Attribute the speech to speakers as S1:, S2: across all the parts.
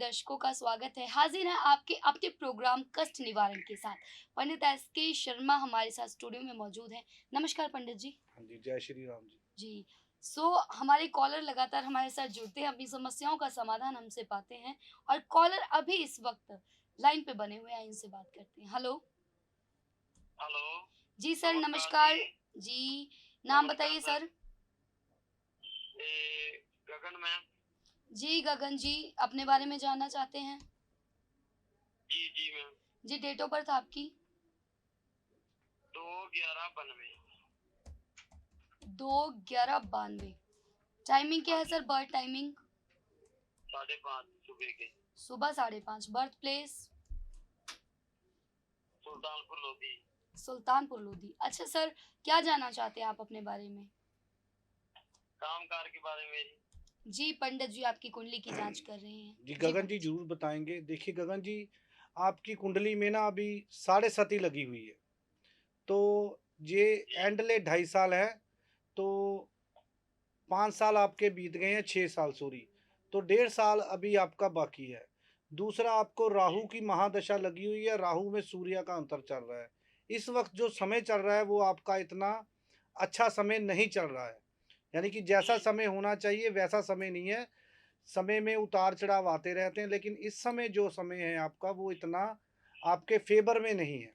S1: दर्शकों का स्वागत है। हाजिर है आपके अपने प्रोग्राम कष्ट निवारण के साथ। पंडित एस.के. शर्मा हमारे साथ स्टूडियो में मौजूद हैं। नमस्कार पंडित जी।
S2: हाँ जी, जय श्री राम जी।
S1: जी। हमारे कॉलर लगातार हमारे साथ जुड़ते हैं, अपनी समस्याओं का समाधान हमसे पाते हैं और कॉलर अभी इस वक़्त लाइन पे बने हुए हैं, इनसे बात करते हैं। हेलो।
S3: हेलो।
S1: जी सर
S3: नमस्कार
S1: नमस्कार।
S3: जी।
S1: जी, नाम
S3: नमस्कार
S1: बताइए
S3: सर।
S1: सर?
S3: ये गगन मैम।
S1: जी गगन जी, अपने बारे में जानना चाहते हैं?
S3: जी जी मैम।
S1: जी, डेट ऑफ बर्थ आपकी?
S3: 2/11/92।
S1: 2/11/92। टाइमिंग क्या
S3: हाँ
S1: है
S3: जी।
S1: Sir, birth timing?
S3: 5:30 सुबह के।
S1: सुबह 5:30। Birth place?
S3: सुल्तानपुर लोधी।
S1: सुल्तानपुर लोधी। अच्छा सर, क्या जानना चाहते हैं आप अपने बारे में?
S3: काम कार के बारे में जी।
S1: जी, पंडित जी आपकी कुंडली की जाँच कर रहे हैं।
S2: जी
S1: जी
S2: गगन जी
S1: पंडित जी।
S2: ज़रूर बताएँगे। देखिए गगन जी, आपकी कुंडली में ना अभी साढ़े सती लगी हुई है। तो ये
S3: जी
S2: एंडले 2.5 साल है, तो 5 साल आपके बीत गए हैं, 6 साल सॉरी। तो 1.5 साल अभी आपका बाकी है। दूसरा, आपको
S3: जी
S2: राहु की महादशा लगी हुई है, राहु में सूर्य का अंतर चल रहा है। इस वक़्त जो समय चल रहा है वो आपका इतना अच्छा समय नहीं चल रहा है। यानी कि
S3: जी
S2: जैसा समय होना चाहिए वैसा समय नहीं है। समय में उतार-चढ़ाव आते रहते हैं, लेकिन इस समय जो समय है आपका वो इतना आपके फ़ेवर में नहीं है।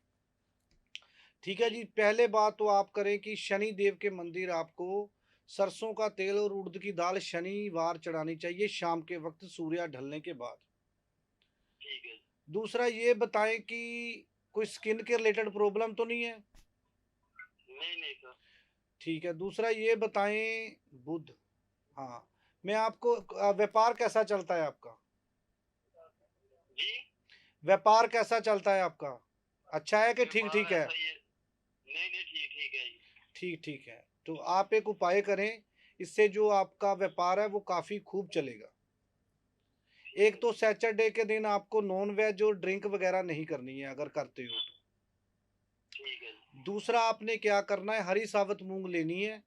S2: ठीक है
S3: जी
S2: जी, पहले बात तो आप करें कि शनि देव के मंदिर आपको सरसों का तेल और उड़द की दाल शनिवार चढ़ानी चाहिए शाम के वक़्त सूर्य ढलने के बाद।
S3: ठीक है।
S2: दूसरा ये बताएँ कि कोई स्किन के रिलेटेड प्रॉब्लम तो नहीं है?
S3: नहीं नहीं सर।
S2: ठीक है, दूसरा ये बताएँ बुध, हाँ, मैं आपको व्यापार कैसा चलता है आपका?
S3: जी
S2: व्यापार कैसा चलता है आपका? अच्छा है कि
S3: व्यापार
S2: ठीक-ठीक है?
S3: ऐसा ही है। नहीं नहीं ठीक ठीक है जी।
S2: ठीक-ठीक है। तो आप एक उपाय करें, इससे जो आपका व्यापार है वो काफ़ी खूब चलेगा।
S3: ठीक
S2: एक
S3: है
S2: तो
S3: जी।
S2: सैटरडे के दिन आपको नॉन-वेज और ड्रिंक वगैरह नहीं करनी है अगर करते हो तो।
S3: ठीक है जी।
S2: दूसरा, आपने क्या करना है, हरी साबुत मूँग लेनी है,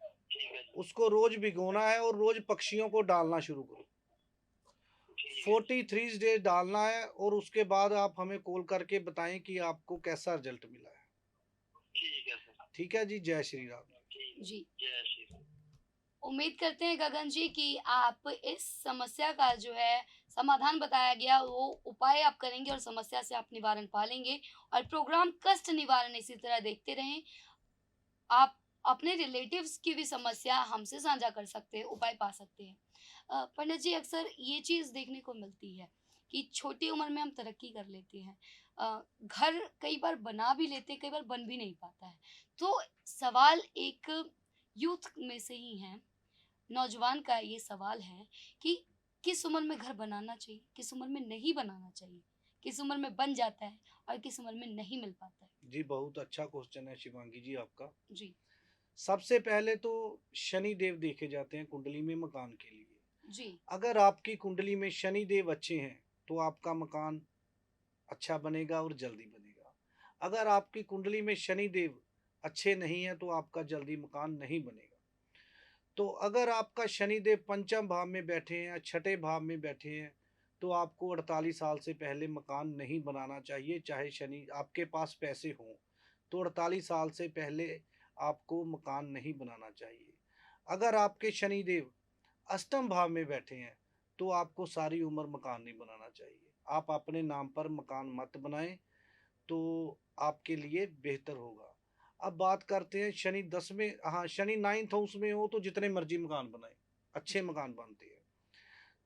S3: ठीक है जी।
S2: उसको रोज़ भिगोना है और रोज़ पक्षियों को डालना शुरू करो।
S3: ठीक है जी।
S2: 43 डेज़ डालना है और उसके बाद आप हमें कॉल करके बताएँ कि आपको कैसा रिज़ल्ट मिला है।
S3: ठीक है सर।
S2: ठीक है जी, जय श्री राम।
S3: ठीक है।
S1: जी।
S3: जय श्री राम।
S1: उम्मीद करते हैं गगन जी कि आप इस समस्या का जो है समाधान बताया गया वो उपाय आप करेंगे और समस्या से आप निवारण पा लेंगे और प्रोग्राम कष्ट निवारण इसी तरह देखते रहें। आप अपने रिलेटिव्स की भी समस्या हमसे साझा कर सकते हैं, उपाय पा सकते हैं। पंडित जी अक्सर ये चीज़ देखने को मिलती है कि छोटी उम्र में हम तरक्की कर लेते हैं। घर कई बार बना भी लेते हैं, कई बार बन भी नहीं पाता है। तो सवाल एक यूथ में से ही है, नौजवान का ये सवाल है कि किस उम्र में घर बनाना चाहिए, किस उम्र में नहीं बनाना चाहिए, किस उम्र में बन जाता है और किस उम्र में नहीं मिल पाता है?
S2: जी, बहुत अच्छा क्वेश्चन है शिवांगी जी आपका।
S1: जी,
S2: सबसे पहले तो शनि देव देखे जाते हैं कुंडली में मकान के लिए।
S1: जी,
S2: अगर आपकी कुंडली में शनि देव अच्छे हैं, तो आपका मकान अच्छा बनेगा और जल्दी बनेगा। अगर आपकी कुंडली में शनि देव अच्छे नहीं हैं, तो आपका जल्दी मकान नहीं बनेगा। तो अगर आपका शनि देव पंचम भाव में बैठे हैं या छठे भाव में बैठे हैं, तो आपको 48 साल से पहले मकान नहीं बनाना चाहिए, चाहे शनि आपके पास पैसे हों। तो 48 साल से पहले आपको मकान नहीं बनाना चाहिए। अगर आपके शनि देव अष्टम भाव में बैठे हैं, तो आपको सारी उम्र मकान नहीं बनाना चाहिए। आप अपने नाम पर मकान मत बनाएं, तो आपके लिए बेहतर होगा। अब बात करते हैं शनि 10वें, हाँ, शनि 9th हाउस में हो तो जितने मर्जी मकान बनाएं, अच्छे
S1: जी,
S2: मकान बनते हैं।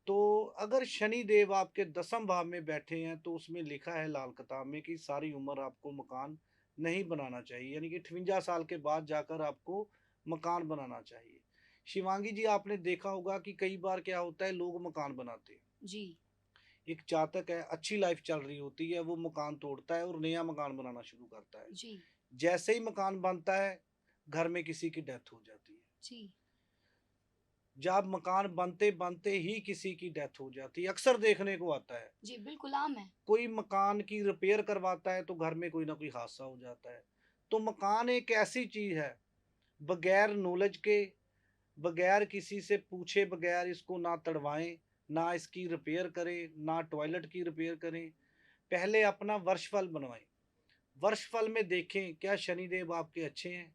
S2: तो अगर शनि देव आपके 10th भाव में बैठे हैं, तो उसमें लिखा है लाल किताब में कि सारी उम्र आपको मकान नहीं बनाना चाहिए, यानी कि 58 साल के बाद जाकर आपको मकान बनाना चाहिए। शिवांगी जी, आपने देखा होगा कि कई बार क्या होता है, लोग मकान बनाते हैं।
S1: जी,
S2: एक जातक है, अच्छी लाइफ चल रही होती है, वो मकान तोड़ता है और नया मकान बनाना शुरू करता है।
S1: जी,
S2: जैसे ही मकान बनता है, घर में किसी की डेथ हो जाती है।
S1: जी,
S2: जब मकान बनते बनते ही किसी की डेथ हो जाती है, अक्सर देखने को आता है।
S1: जी, बिल्कुल आम है।
S2: कोई मकान की रिपेयर करवाता है तो घर में कोई ना कोई हादसा हो जाता है। तो मकान एक ऐसी चीज है, बगैर नॉलेज के, बगैर किसी से पूछे बगैर इसको ना तड़वाएं, ना इसकी रिपेयर करें, ना टॉयलेट की रिपेयर करें। पहले अपना वर्षफल बनवाएं। वर्षफल में देखें क्या शनिदेव आपके अच्छे हैं,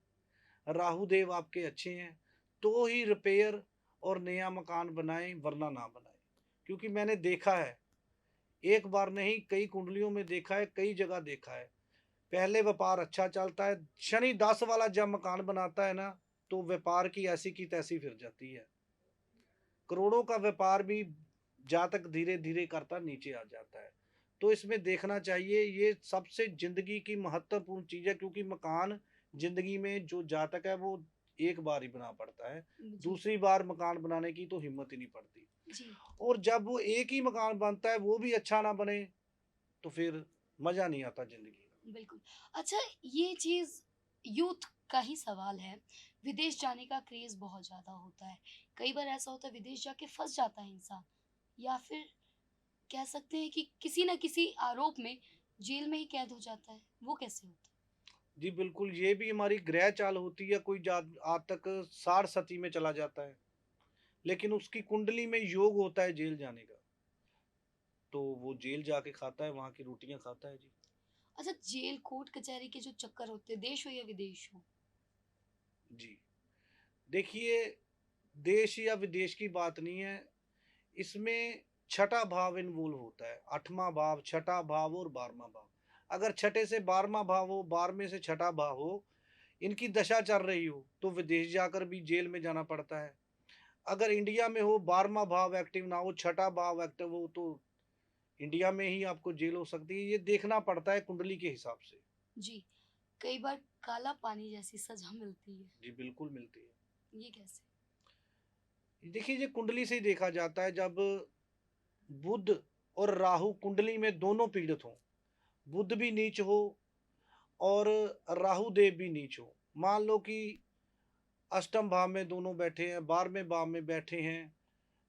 S2: राहु देव आपके अच्छे हैं, तो ही रिपेयर और नया मकान बनाएं, वरना ना बनाएं। क्योंकि मैंने देखा है, एक बार नहीं कई कुंडलियों में देखा है, कई जगह देखा है, पहले व्यापार अच्छा चलता है, शनि 10 वाला जब मकान बनाता है ना, तो व्यापार की ऐसी की तैसी फिर जाती है। करोड़ों का व्यापार भी जातक धीरे धीरे करता नीचे आ जाता है। तो इसमें देखना चाहिए, ये सबसे जिंदगी की महत्वपूर्ण चीज है, क्योंकि मकान जिंदगी में जो जातक है वो एक बार ही बना पड़ता है,
S1: जी
S2: दूसरी बार मकान बनाने की तो हिम्मत ही नहीं पड़ती।
S1: जी
S2: और जब वो एक ही मकान बनता है वो भी अच्छा ना बने, तो फिर मजा नहीं आता जिंदगी में।
S1: बिल्कुल। अच्छा, ये चीज़ यूथ का ही सवाल है। विदेश जाने का क्रेज़ बहुत ज़्यादा होता है। कई बार ऐसा होता है विदेश जाके फँस जाता है इंसान, या फिर कह सकते हैं कि किसी न किसी आरोप में जेल में ही कैद हो जाता है। वो कैसे होता है?
S2: जी बिल्कुल, ये भी हमारी ग्रह चाल होती है। कोई आज तक साठ सती में चला जाता है, लेकिन उसकी कुंडली में योग होता है जेल जाने का, तो वो जेल जाके खाता है, वहां की रोटियां खाता है जी।
S1: अच्छा, जेल, कोर्ट, कचहरी के जो चक्कर होते हैं, देश हो या विदेश हो।
S2: जी देखिए, देश या विदेश की बात नहीं है, इसमें छठा भाव इन्वॉल्व होता है। आठवां भाव, छठा भाव और 12वां भाव। अगर छठे से 12वां भाव हो, 12वें से छठा भाव हो, इनकी दशा चल रही हो, तो विदेश जाकर भी जेल में जाना पड़ता है। अगर इंडिया में हो, 12वां भाव एक्टिव ना हो, छठा भाव एक्टिव हो, तो इंडिया में ही आपको जेल हो सकती है। ये देखना पड़ता है कुंडली के हिसाब से।
S1: जी, कई बार काला पानी जैसी सज़ा मिलती है।
S2: जी बिल्कुल मिलती है।
S1: ये कैसे?
S2: देखिए, ये कुंडली से ही देखा जाता है। जब बुध और राहु कुंडली में दोनों पीड़ित हों, बुध भी नीच हो और राहु देव भी नीच हो, मान लो कि अष्टम भाव में दोनों बैठे हैं, 12वें भाव में बैठे हैं,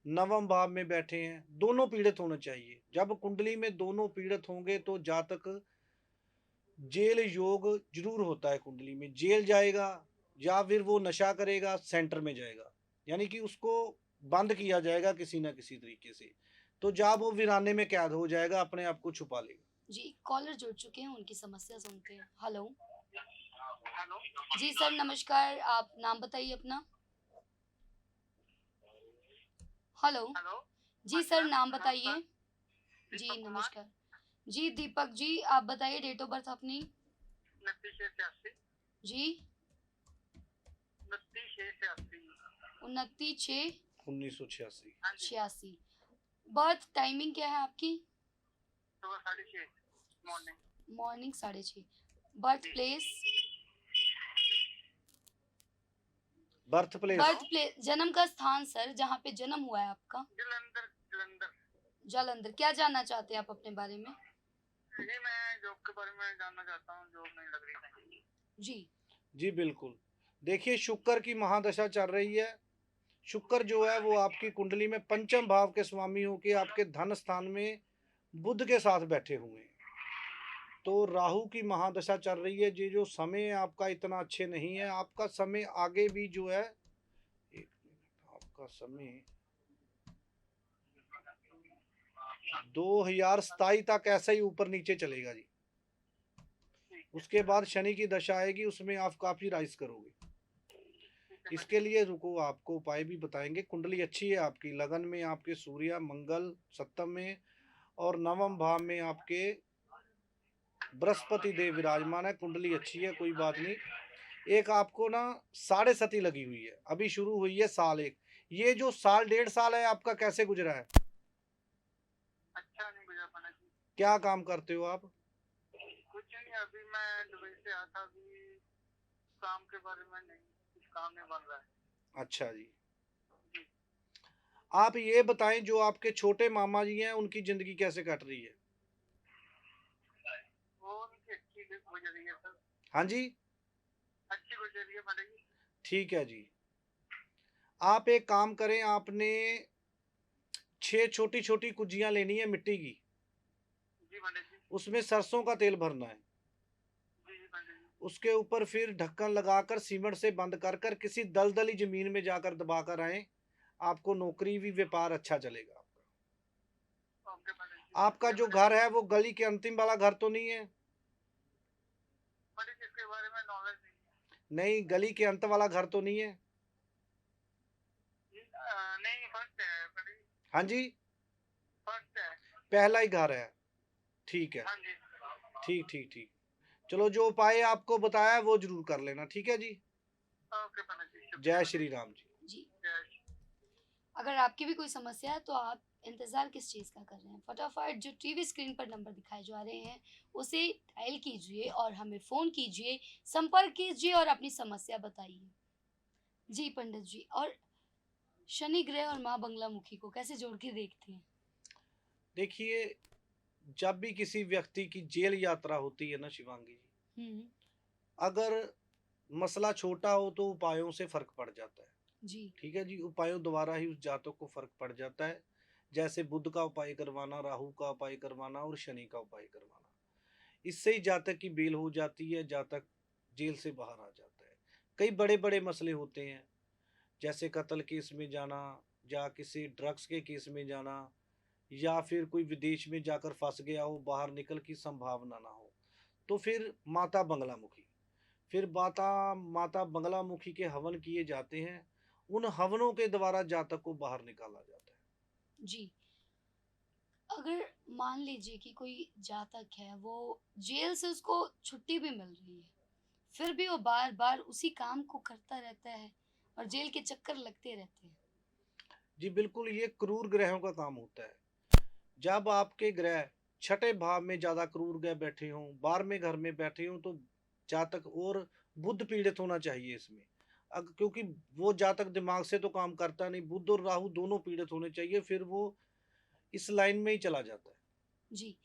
S2: नवम भाव में बैठे हैं, दोनों पीड़ित होना चाहिए। जब कुंडली में दोनों पीड़ित होंगे तो जातक जेल योग जरूर होता है। कुंडली में जेल जाएगा, या फिर वो नशा करेगा, सेंटर में जाएगा, यानी कि उसको बंद किया जाएगा किसी ना किसी तरीके से, तो जब वो वीराने में कैद हो जाएगा, अपने आप को छुपा लेगा।
S1: जी, कॉलर जुड़ चुके हैं, उनकी समस्या सुनते हैं। हेलो।
S3: हेलो।
S1: जी सर, नमस्कार। आप नाम बताइए अपना। हेलो।
S3: हेलो।
S1: जी
S3: हाँ
S1: सर,
S3: सर,
S1: नाम बताइए।
S3: नमस्कार।
S1: जी,
S3: दीपक कुमार।
S1: नमस्कार। जी, दीपक जी, आप बताइए डेट ऑफ बर्थ अपनी।
S3: 29/6/86।
S1: जी,
S3: 29/6/86।
S1: 29/6/86।
S2: 1986।
S3: हाँ जी।
S1: बर्थ टाइमिंग क्या है आपकी?
S3: सुबह 6:30 मॉर्निंग।
S1: मॉर्निंग 6:30। बर्थ
S3: जी।
S1: Place?
S2: Birth place?
S1: Birth place, जन्म का स्थान सर, जहाँ पे जन्म हुआ है आपका।
S3: जलंधर जलंधर।
S1: जालंधर। क्या जानना चाहते हैं आप अपने बारे में?
S3: जी, मैं जॉब के बारे में जानना चाहता हूँ, जॉब नहीं लग रही कहीं।
S1: जी।
S2: जी बिल्कुल। देखिए, शुक्र की महादशा चल रही है। शुक्र जो है वो आपकी कुंडली में पंचम भाव के स्वामी होके आपके धन स्थान में बुध के साथ बैठे हुए हैं। तो राहु की महादशा चल रही है। ये जो समय आपका इतना अच्छे नहीं है, आपका समय आगे भी जो है, एक मिनट, आपका समय 2027 तक ऐसा ही ऊपर नीचे चलेगा जी। उसके बाद शनि की दशा आएगी, उसमें आप काफी राइज करोगे। इसके लिए रुको, आपको उपाय भी बताएंगे। कुंडली अच्छी है आपकी, लगन में आपके सूर्य मंगल सप्तम में और नवम भाव में आपके बृहस्पति देव विराजमान है। कुंडली अच्छी है, कोई बात नहीं। एक आपको ना साढ़े सती लगी हुई है, अभी शुरू हुई है साल एक। ये जो साल 1.5 साल है आपका कैसे गुजरा है?
S3: अच्छा नहीं गुजर पाना जी।
S2: क्या काम करते हो आप?
S3: कुछ नहीं, अभी मैं दुबई से आया था, अभी काम के बारे में नहीं, कुछ काम नहीं बन रहा है।
S2: अच्छा जी।
S3: जी।
S2: आप ये बताएं, जो आपके छोटे मामा जी हैं उनकी जिंदगी कैसे कट रही है?
S3: वो उनकी अच्छी गुजर रही है सर।
S2: हाँ जी।
S3: अच्छी गुजर रही है मैडम जी।
S2: ठीक है जी। आप एक काम करें, आपने 6 छोटी छोटी कुजियां लेनी है मिट्टी की,
S3: जी मैडम जी।
S2: उसमें सरसों का तेल भरना है।
S3: जी जी मैडम जी।
S2: उसके ऊपर फिर ढक्कन लगाकर सीमेंट से बंद कर कर किसी दलदली जमीन में जाकर दबाकर आए, आपको नौकरी भी व्यापार अच्छा चलेगा आपका। आपका जो घर है वो गली के अंतिम वाला घर तो नहीं है?
S3: मुझे इसके बारे में नॉलेज नहीं है।
S2: नहीं, गली के अंत वाला घर तो नहीं है?
S3: नहीं, फर्स्ट है बड़ी।
S2: हाँ जी,
S3: फर्स्ट है।
S2: पहला ही घर है। ठीक है,
S3: हाँ जी।
S2: ठीक ठीक ठीक। चलो, जो उपाय आपको बताया है वो जरूर कर लेना, ठीक है जी।
S3: ओके पंडित जी, शुक्रिया।
S2: जय श्री राम जी।
S1: जी।
S3: जय श्री।
S1: अगर आपकी भी कोई समस्या है तो आप इंतज़ार किस चीज़ का कर रहे हैं? फटाफट जो टीवी स्क्रीन पर नंबर दिखाए जा रहे हैं, उसे डायल कीजिए और हमें फ़ोन कीजिए, संपर्क कीजिए और अपनी समस्या बताइए। जी पंडित जी, और शनि ग्रह और माँ बंगलामुखी को कैसे जोड़ के देखते हैं?
S2: देखिए, जब भी किसी व्यक्ति की जेल यात्रा होती है ना शिवांगी जी,
S1: हुँ,
S2: अगर मसला छोटा हो तो उपायों से फर्क पड़ जाता है।
S1: जी,
S2: ठीक है जी, उपायों द्वारा ही उस जातक को फर्क पड़ जाता है। जैसे बुध का उपाय करवाना, राहु का उपाय करवाना और शनि का उपाय करवाना, इससे ही जातक की बेल हो जाती है, जातक जेल से बाहर आ जाता है। कई बड़े बड़े मसले होते हैं, जैसे कत्ल केस में जाना, या किसी ड्रग्स के केस में जाना, या फिर कोई विदेश में जाकर फंस गया हो, बाहर निकल की संभावना ना हो, तो फिर माता बंगलामुखी, फिर माता माता बंगलामुखी के हवन किए जाते हैं। उन हवनों के द्वारा जातक को बाहर निकाला जाता है।
S1: जी। अगर मान लीजिए कि कोई जातक है, वो जेल से उसको छुट्टी भी मिल रही है, फिर भी वो बार-बार उसी काम को करता रहता है और जेल के चक्कर लगते रहते हैं।
S2: जी बिल्कुल, ये क्रूर ग्रहों का काम होता है। जब आपके ग्रह छठे भाव में ज्यादा क्रूर ग्रह बैठे हों, 12वें घर में बैठे हों, तो जातक और बुध पीड़ित होना चाहिए इसमें। क्योंकि वो जातक दिमाग से तो काम करता नहीं, बुध और राहु दोनों पीड़ित होने चाहिए, फिर वो इस लाइन में ही चला जाता है।
S1: जी।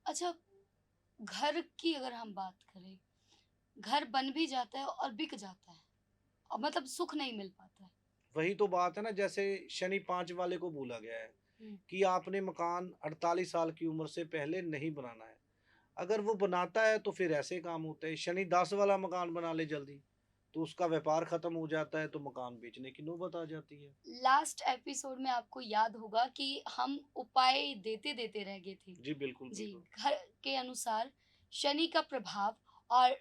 S1: अच्छा, घर की अगर हम बात करें, घर बन भी जाता है और बिक जाता है और मतलब सुख नहीं मिल पाता है।
S2: वही तो बात है ना, जैसे शनि 5 वाले को बोला गया है
S1: हुँ,
S2: कि आपने मकान 48 साल की उम्र से पहले नहीं बनाना है। अगर वो बनाता है तो फिर ऐसे काम होते हैं। शनि 10 वाला मकान बना ले जल्दी, तो उसका व्यापार खत्म हो जाता है, तो मकान बेचने की नौबत आ जाती है।
S1: लास्ट एपिसोड में आपको याद होगा कि हम उपाय देते-देते रह गए थे।
S2: जी बिल्कुल
S1: जी,
S2: बिल्कुल।
S1: घर के अनुसार शनि का प्रभाव और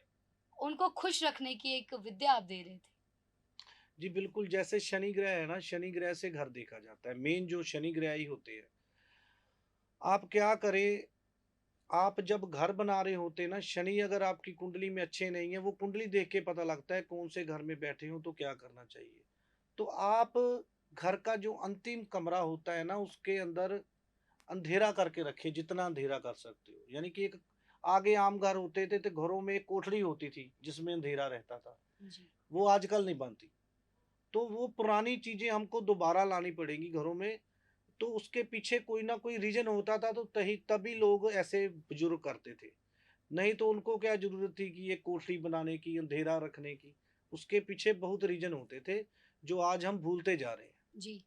S1: उनको खुश रखने की एक विद्या आप दे रहे थे।
S2: जी बिल्कुल, जैसे शनि ग्रह है ना, शनि ग्रह से घर देखा जाता है, मेन जो शनि ग्रह ही होते हैं। आप क्या करें, आप जब घर बना रहे होते हैं ना, शनि अगर आपकी कुंडली में अच्छे नहीं है, वो कुंडली देख के पता लगता है कौन से घर में बैठे हो तो क्या करना चाहिए। तो आप घर का जो अंतिम कमरा होता है ना, उसके अंदर अंधेरा करके रखे, जितना अंधेरा कर सकते हो। यानी कि एक आगे आम घर होते थे तो घरों में एक कोठरी होती थी जिसमें अंधेरा रहता था,
S1: जी,
S2: वो आजकल नहीं बनती। तो वो पुरानी चीजें हमको दोबारा लानी पड़ेंगी घरों में। तो उसके पीछे कोई ना कोई रीजन होता था, तो तही तभी लोग ऐसे बुजुर्ग करते थे। नहीं तो उनको क्या जरूरत थी कि ये कोठरी बनाने की, अंधेरा रखने की। उसके पीछे बहुत रीजन होते थे, जो आज हम भूलते जा रहे हैं।
S1: जी।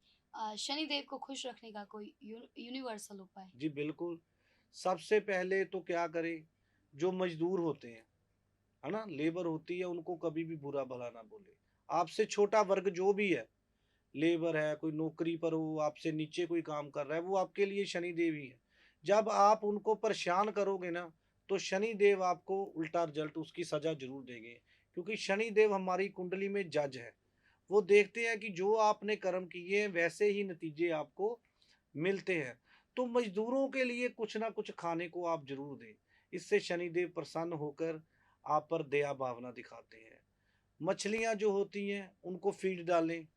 S1: शनिदेव को खुश रखने का कोई यूनिवर्सल उपाय?
S2: जी बिल्कुल। सबसे पहले तो क्या करें, जो मजदूर होते हैं, है ना, लेबर होती है, उनको कभी भी बुरा भला ना बोले। आपसे छोटा वर्ग जो भी है, लेबर है, कोई नौकरी पर हो, आपसे नीचे कोई काम कर रहा है, वो आपके लिए शनि देव ही है। जब आप उनको परेशान करोगे ना, तो शनि देव आपको उल्टा रिजल्ट, उसकी सजा जरूर देंगे। क्योंकि शनि देव हमारी कुंडली में जज है। वो देखते हैं कि जो आपने कर्म किए हैं वैसे ही नतीजे आपको मिलते हैं। तो मजदूरों के लिए कुछ ना कुछ खाने को आप जरूर दें। इससे शनिदेव प्रसन्न होकर आप पर दया भावना दिखाते हैं। मछलियां जो होती हैं उनको फीड डालें,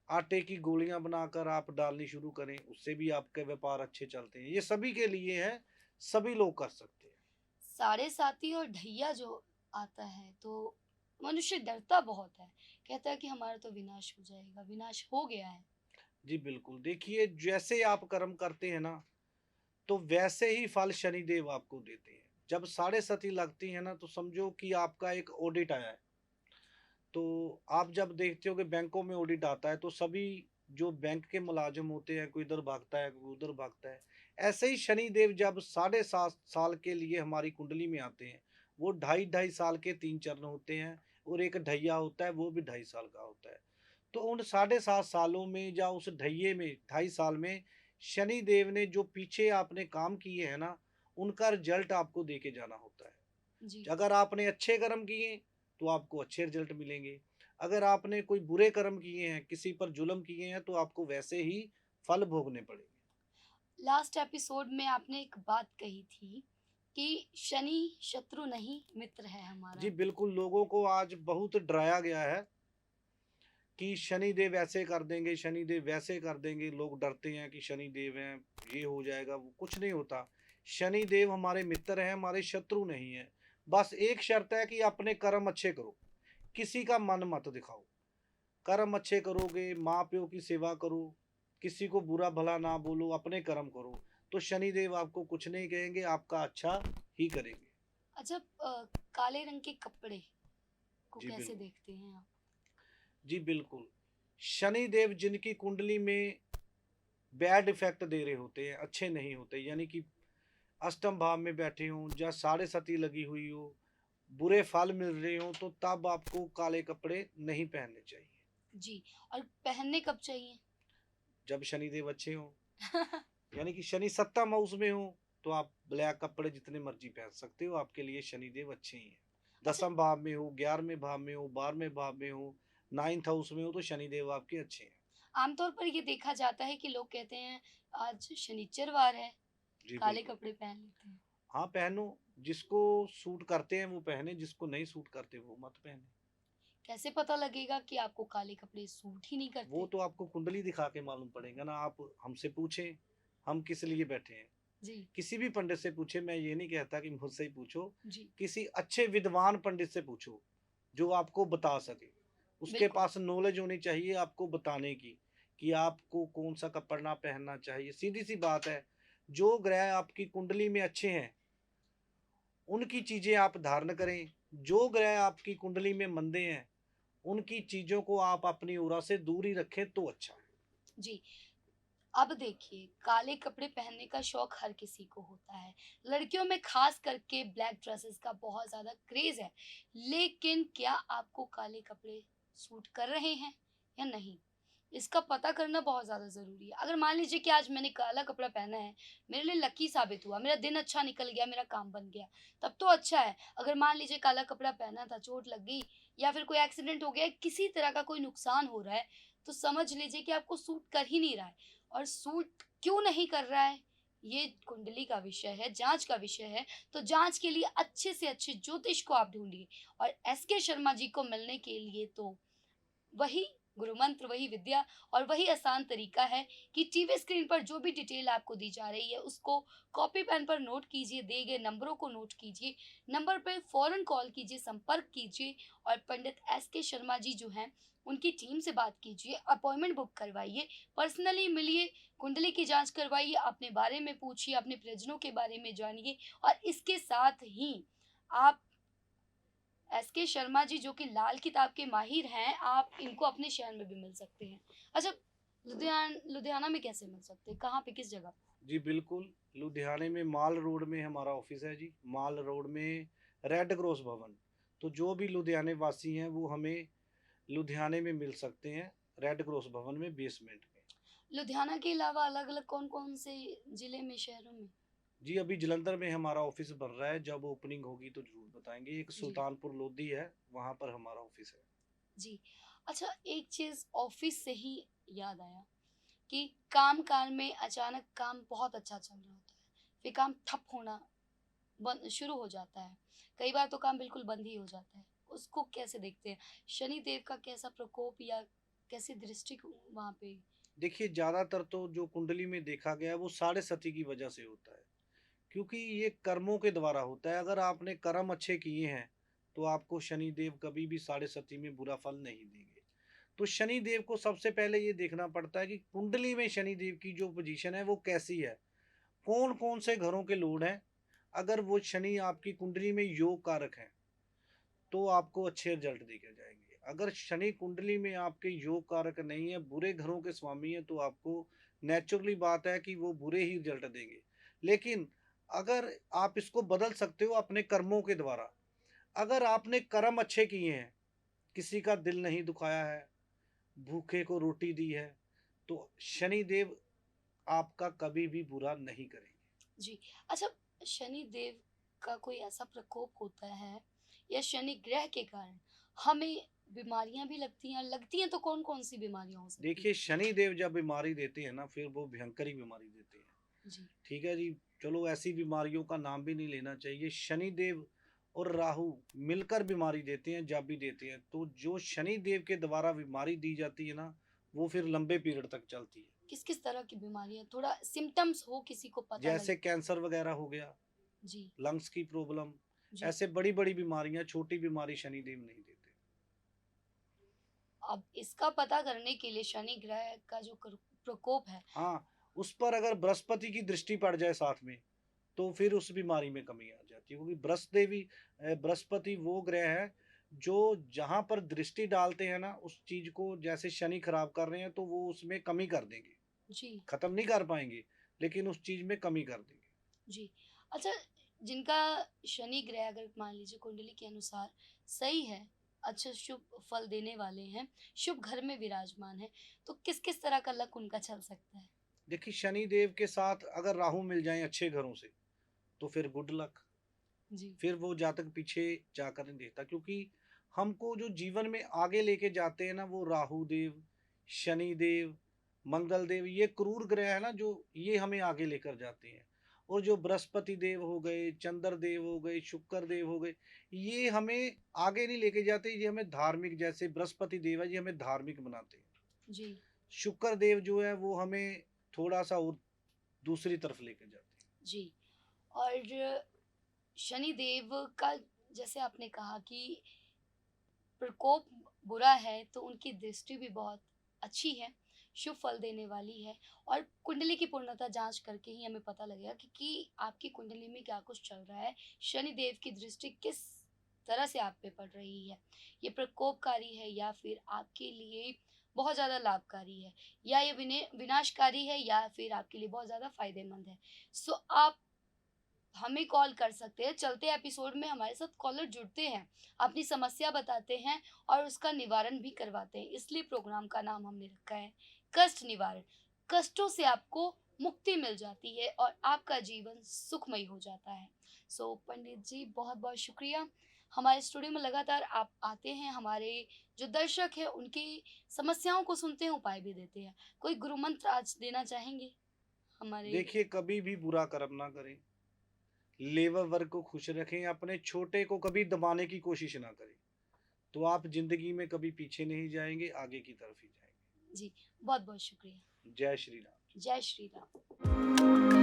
S2: आटे की गोलियां बनाकर आप डालनी शुरू करें, उससे भी आपके व्यापार अच्छे चलते हैं। ये सभी के लिए है, सभी लोग कर सकते हैं।
S1: साढ़े साती और ढैया जो आता है तो मनुष्य डरता बहुत है। कहता है कि हमारा तो विनाश हो जाएगा, विनाश हो गया है।
S2: जी बिल्कुल, देखिए जैसे आप कर्म करते हैं ना, तो वैसे ही फल शनिदेव आपको देते हैं। जब साढ़े सती लगती है ना, तो समझो कि आपका एक ऑडिट आया है। तो आप जब देखते हो कि बैंकों में ऑडिट आता है, तो सभी जो बैंक के मुलाजिम होते हैं, कोई इधर भागता है, कोई उधर भागता है। ऐसे ही शनिदेव जब 7.5 साल के लिए हमारी कुंडली में आते हैं, वो 2.5 2.5 साल के 3 चरण होते हैं, और एक ढैया होता है, वो भी 2.5 साल का होता है। तो उन 7.5 सालों में या उस ढैये में 2.5 साल में शनि देव ने जो पीछे आपने काम किए हैं ना, उनका रिजल्ट आपको दे के जाना होता है।
S1: जी,
S2: अगर आपने अच्छे कर्म किए तो आपको अच्छे रिजल्ट मिलेंगे। अगर आपने कोई बुरे कर्म किए हैं, किसी पर जुल्म किए हैं, तो आपको वैसे ही फल भोगने पड़ेंगे।
S1: लास्ट एपिसोड में आपने एक बात कही थी कि शनि शत्रु नहीं मित्र है
S2: जी
S1: हमारा।
S2: बिल्कुल, लोगों को आज बहुत डराया गया है कि शनि देव ऐसे कर देंगे, शनि देव वैसे कर देंगे। लोग डरते हैं कि शनि देव हैं, ये हो जाएगा, वो कुछ नहीं होता। शनि देव हमारे मित्र हैं, हमारे शत्रु नहीं है। बस एक शर्त है कि अपने कर्म अच्छे करो, किसी का मन मत दिखाओ। कर्म अच्छे करोगे, माँ प्यो की सेवा करो, किसी को बुरा भला ना बोलो, अपने कर्म करो, तो शनि देव आपको कुछ नहीं कहेंगे, आपका अच्छा ही करेंगे।
S1: अच्छा, काले रंग के कपड़े को
S2: जी
S1: कैसे
S2: बिल्कुल।
S1: देखते हैं आप?
S2: जी बिल्कुल। शनि देव जिनकी कुंडली में बैड इफेक्ट दे रहे होते हैं, अच्छे नहीं होते, यानी कि अष्टम भाव में बैठे हों या साढ़े सती लगी हुई हो, बुरे फल मिल रहे हों, तो तब आपको काले कपड़े नहीं पहनने चाहिए।
S1: जी, और पहनने कब चाहिए?
S2: जब शनि देव अच्छे हों, यानी कि शनि सप्तम हाउस में हो, तो आप ब्लैक कपड़े जितने मर्जी पहन सकते हो, आपके लिए शनि देव अच्छे ही हैं।
S1: अच्छा,
S2: दसम भाव में हो, 11वें भाव में हो, 12वें भाव में हो, नाइन्थ हाउस में हो, तो शनि देव आपके अच्छे हैं।
S1: आमतौर पर ये देखा जाता है कि लोग कहते हैं आज शनिचरवार है,
S2: जी
S1: काले
S2: बिल्कुल।
S1: कपड़े पहन लेते हैं।
S2: हाँ पहनो, जिसको सूट करते हैं वो पहने, जिसको नहीं सूट करते वो मत पहने।
S1: कैसे पता लगेगा कि आपको काले कपड़े सूट ही नहीं
S2: वो
S1: करते?
S2: तो आपको कुंडली दिखा के मालूम पड़ेगा ना। आप हमसे पूछें, हम किस लिए बैठे हैं।
S1: जी,
S2: किसी भी पंडित से पूछे, मैं ये नहीं कहता कि मुझसे ही पूछो,
S1: जी,
S2: किसी अच्छे विद्वान पंडित से पूछो जो आपको बता सके। उसके
S1: बिल्कुल।
S2: पास नॉलेज होनी चाहिए आपको बताने की कि आपको कौन सा कपड़ा पहनना चाहिए। सीधी सी बात है, जो ग्रह आपकी कुंडली में अच्छे हैं उनकी चीजें आप धारण करें, जो ग्रह आपकी कुंडली में मंदे हैं उनकी चीजों को आप अपनी ओरा से दूर ही रखें तो अच्छा है।
S1: जी, अब देखिए, काले कपड़े पहनने का शौक हर किसी को होता है। लड़कियों में खास करके ब्लैक ड्रेसेस का बहुत ज़्यादा क्रेज़ है। लेकिन क्या आपको काले कपड़े सूट कर रहे हैं या नहीं? इसका पता करना बहुत ज़्यादा ज़रूरी है। अगर मान लीजिए कि आज मैंने काला कपड़ा पहना है, मेरे लिए लकी साबित हुआ, मेरा दिन अच्छा निकल गया, मेरा काम बन गया, तब तो अच्छा है। अगर मान लीजिए काला कपड़ा पहना था, चोट लग गई या फिर कोई एक्सीडेंट हो गया, किसी तरह का कोई नुकसान हो रहा है, तो समझ लीजिए कि आपको सूट कर ही नहीं रहा है। और सूट क्यों नहीं कर रहा है, ये कुंडली का विषय है, जाँच का विषय है। तो जाँच के लिए अच्छे से अच्छे ज्योतिष को आप ढूँढिए और एसके शर्मा जी को मिलने के लिए तो वही गुरु मंत्र, वही विद्या और वही आसान तरीका है कि टीवी स्क्रीन पर जो भी डिटेल आपको दी जा रही है, उसको कॉपी पेन पर नोट कीजिए, दिए गए नंबरों को नोट कीजिए, नंबर पे फ़ौरन कॉल कीजिए, संपर्क कीजिए और पंडित एसके शर्मा जी जो हैं, उनकी टीम से बात कीजिए, अपॉइंटमेंट बुक करवाइए, पर्सनली मिलिए, कुंडली की जाँच करवाइए, अपने बारे में पूछिए, अपने परिजनों के बारे में जानिए और इसके साथ ही आप एसके शर्मा जी जो कि लाल किताब के माहिर हैं, आप इनको अपने शहर में भी मिल सकते हैं। अच्छा, लुधियाना में कैसे मिल सकते हैं? कहाँ पे, किस जगह पे?
S2: जी बिल्कुल, लुधियाने में माल रोड में हमारा ऑफिस है जी। माल रोड में रेड क्रॉस भवन। तो जो भी लुधियाने वासी हैं वो हमें लुधियाने में मिल सकते हैं, रेड क्रॉस भवन में बेसमेंट में।
S1: लुधियाना के अलावा अलग-अलग कौन-कौन से ज़िले में, शहरों में?
S2: जी अभी जलंधर में हमारा ऑफिस बन रहा है, जब ओपनिंग होगी तो जरूर बताएंगे। एक
S1: जी,
S2: सुल्तानपुर लोधी है, वहाँ पर हमारा ऑफिस है।
S1: जी। अच्छा, एक चीज़ ऑफ़िस से ही याद आया कि काम-कार में अचानक काम बहुत अच्छा चल रहा होता है, फिर काम ठप होना बंद शुरू हो जाता है। कई बार तो काम बिल्कुल बंद ही हो जाता है। उसको कैसे देखते हैं? शनि देव का कैसा प्रकोप या कैसी दृष्टि वहाँ पे?
S2: देखिए ज्यादातर तो जो कुंडली में देखा गया है वो साढ़े सती की वजह से होता है, क्योंकि ये कर्मों के द्वारा होता है। अगर आपने कर्म अच्छे किए हैं तो आपको शनि देव कभी भी साढ़े सती में बुरा फल नहीं देंगे। तो शनि देव को सबसे पहले ये देखना पड़ता है कि कुंडली में शनि देव की जो पोजीशन है वो कैसी है, कौन कौन से घरों के लोड हैं। अगर वो शनि आपकी कुंडली में योग कारक है तो आपको अच्छे रिजल्ट देके जाएंगे। अगर शनि कुंडली में आपके योग कारक नहीं है, बुरे घरों के स्वामी है, तो आपको नेचुरली बात है कि वो बुरे ही रिजल्ट देंगे। लेकिन अगर आप इसको बदल सकते हो अपने कर्मों के द्वारा। अगर आपने कर्म अच्छे किए हैं, किसी का दिल नहीं दुखाया है, भूखे को रोटी दी है, तो शनि देव आपका कभी भी बुरा नहीं करेंगे।
S1: जी। अच्छा, शनि देव का कोई ऐसा प्रकोप होता है या शनि ग्रह के कारण हमें बीमारियाँ भी लगती हैं तो कौन-कौन सी बीमारियाँ हो सकती
S2: देखिए
S1: हैं?
S2: शनि देव जब बीमारी देते हैं ना, फिर वो भयंकर ही बीमारी देते हैं।
S1: जी,
S2: ठीक है जी, चलो ऐसी बीमारियों का नाम भी नहीं लेना चाहिए। शनि देव और राहु मिलकर बीमारी देते हैं जब भी देते हैं, तो जो शनि देव के द्वारा बीमारी दी जाती है ना, वो फिर लंबे पीरियड तक चलती है।
S1: किस-किस तरह की बीमारियाँ? थोड़ा सिम्पटम्स हो किसी को पता
S2: जैसे
S1: लगे।
S2: कैंसर वगैरह हो गया,
S1: जी,
S2: लंग्स की प्रॉब्लम,
S1: जी।
S2: ऐसे बड़ी बड़ी बीमारियां, छोटी बीमारी शनि देव नहीं देते।
S1: अब इसका पता करने के लिए शनि ग्रह का जो प्रकोप है।
S2: हाँ, उस पर अगर बृहस्पति की दृष्टि पड़ जाए साथ में, तो फिर उस बीमारी में कमी आ जाती है, क्योंकि बृहस्पति वो ग्रह है जो जहां पर दृष्टि डालते हैं ना, उस चीज को जैसे शनि खराब कर रहे हैं तो वो उसमें कमी कर देंगे।
S1: जी,
S2: खत्म नहीं कर पाएंगे, लेकिन उस चीज में कमी कर देंगे।
S1: जी। अच्छा, जिनका शनि ग्रह अगर मान लीजिए कुंडली के अनुसार सही है, अच्छा शुभ फल देने वाले हैं, शुभ घर में विराजमान है, तो किस-किस तरह का लक उनका चल सकता है?
S2: देखिए शनि देव के साथ अगर राहु मिल जाए अच्छे घरों से, तो फिर गुड लक।
S1: जी,
S2: फिर वो जातक पीछे जाकर नहीं देखता, क्योंकि हमको जो जीवन में आगे लेके जाते हैं ना, वो राहु देव, शनि देव, मंगल देव, ये क्रूर ग्रह है ना, जो ये हमें आगे लेकर जाते हैं। और जो बृहस्पति देव हो गए, चंद्र देव हो गए, शुक्र देव हो गए, ये हमें आगे नहीं लेके जाते, ये हमें धार्मिक, जैसे बृहस्पति देव है ये हमें धार्मिक बनाते हैं।
S1: जी,
S2: शुक्र देव जो है वो हमें थोड़ा सा और दूसरी तरफ लेके जाते हैं।
S1: जी। और शनि देव का जैसे आपने कहा कि प्रकोप बुरा है तो उनकी दृष्टि भी बहुत अच्छी है, शुभ फल देने वाली है और कुंडली की पूर्णता जाँच करके ही हमें पता लगेगा कि आपकी कुंडली में क्या कुछ चल रहा है, शनि देव की दृष्टि किस तरह से आप पे पड़ रही है। ये प्रकोपकारी है या फिर आपके लिए बहुत ज़्यादा लाभकारी है या ये विनाशकारी है या फिर आपके लिए बहुत ज़्यादा फ़ायदेमंद है। सो आप हमें कॉल कर सकते हैं। चलते एपिसोड में हमारे साथ कॉलर जुड़ते हैं, अपनी समस्या बताते हैं और उसका निवारण भी करवाते हैं। इसलिए प्रोग्राम का नाम हमने रखा है कष्ट निवारण। कष्टों से आपको मुक्ति मिल जाती है और आपका जीवन सुखमय हो जाता है। सो पंडित जी बहुत-बहुत शुक्रिया। हमारे स्टूडियो में लगातार आप आते हैं, हमारे जो दर्शक हैं उनकी समस्याओं को सुनते हैं, उपाय भी देते हैं। कोई गुरु मंत्र आज देना चाहेंगे हमारे।
S2: देखिए कभी भी बुरा कर्म ना करें, लेबर वर्ग को खुश रखें, अपने छोटे को कभी दबाने की कोशिश ना करें, तो आप जिंदगी में कभी पीछे नहीं जाएंगे, आगे की तरफ ही जाएंगे।
S1: जी, बहुत-बहुत शुक्रिया।
S2: जय श्री राम।
S1: जय श्री राम।